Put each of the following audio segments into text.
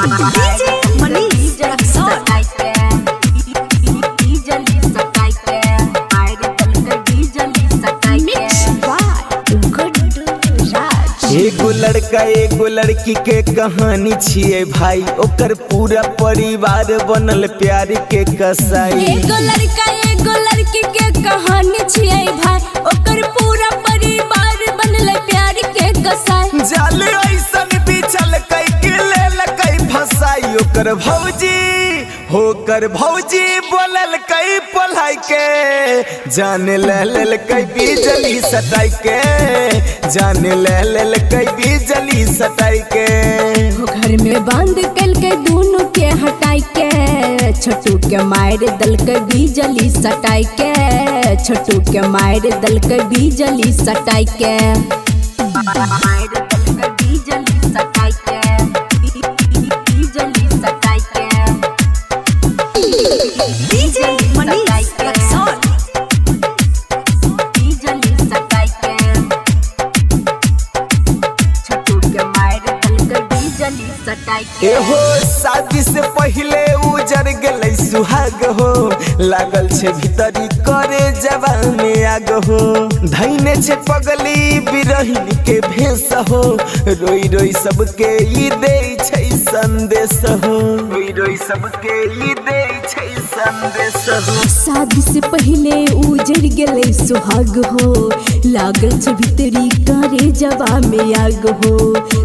DJ Manish Jackson. एगो लड़का एगो लड़की के कहानी छिए भाई, ओकर पूरा परिवार बनल प्यार के कसाई। एगो लड़का एगो लड़की के कहानी छिए भाई, ओकर पूरा परिवार बनल प्यार के कसाई। जाल ऐसन बिछल कई के लेल कई फसाई, ओकर भौजी होकर भौजी बोलल कई पढ़ाई के, जान ले कई बिजली सटाई के, जान ले कई बिजली सटाई के। घर में बंद कल के दोनों के हटाई के, छोटू के मार दल के बिजली सटाई के, छोटू के मार दल के बिजली सटाई के। DJ Manish Jackson. एहो शादी से पहले उजर गलै सुहाग हो, लागल छे भीतरी करे जवान में आग हो। धैने छे पगली बिरहिन के भेष हो, रोई रोई सबके ई दे छै संदेश हो, रोई रोई सबके ई दे छै संदेश हो। शादी से पहले उजड़ गले सुहाग हो, लागल छे भीतरी करे जवा में आग हो।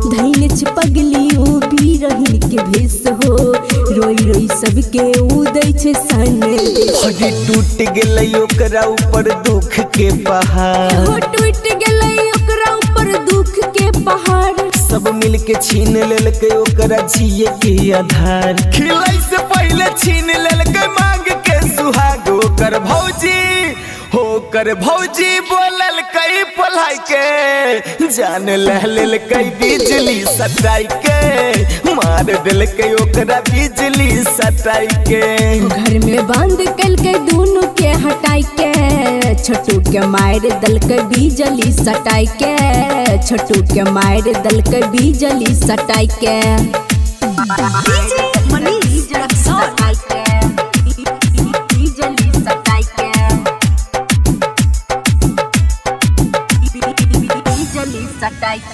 धैने छे पगली उ बिरहिन के भेष हो, रोई रोई सबके उदै छे संदेश। हड्डी टूट गेलै ओकरा ऊपर दुख के पहाड़, हो टूट गेलै ओकरा ऊपर दुख के पहाड़। सब मिल के छीन लेलकै ओकरा जिए के आधार। खिलै से पहले छीन लेलकै मांग के सुहाग, ओकर भौजी होकर भौजी बोलल कई पढ़ाई के, जान लेलकै बिजली सटाई के, मार देलकै ओकरा बिजली सटाई के। घर में बंद कल के दोनों के हटाई के, छोटू के मार दल के बिजली सटाई के, छोटू के मार दल के बिजली सटाई के। DJ Manish Jackson.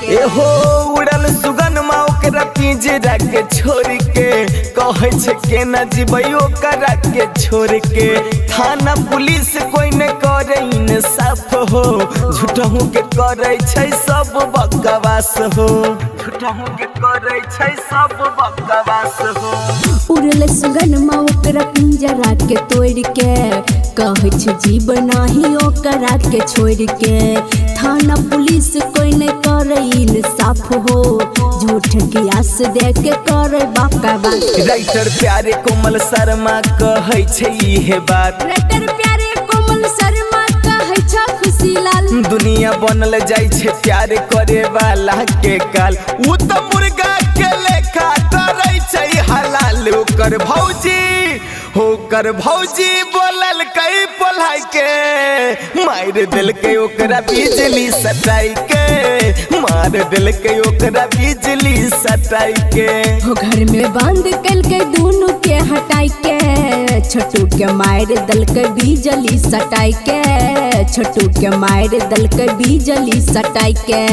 एहो उड़ल सुगन मा ओकरा पिंजरा के छोड़ के, कहे छे केना जीबै ओकरा के छोड़ के। थाना पुलिस कोई न करे इंसाफ हो, झूठहू के करे छै सब बकवास हो, झूठहू के करे छै सब बकवास हो। उड़ल सुगन मा ओकरा पिंजरा के तोड़ के, कहे छे जीवन नाही ओकरा के छोड़ के। थाना पुलिस कोई न करे इंसाफ हो, झूठ की आस दे के करे बकवास। राइटर प्यारे कोमल शर्मा कहे छै इहे बात, राइटर प्यारे कोमल शर्मा कहे छै खुशीलाल। दुनिया बनल जाय छे प्यार करे वाला के काल, उ त मुर्गा के लेखा करे छै हलाल। ओकर भौजी होकर भौजी बोलल कई पढ़ाई के, मार देलकै ओकरा बिजली सटाई के, मार देलकै ओकरा बिजली सटाई के। घर में बंद कल के दोनों के हटाई के, छोटू के मार दल के बिजली सटाई के, छोटू के मार दल के बिजली सटाई के।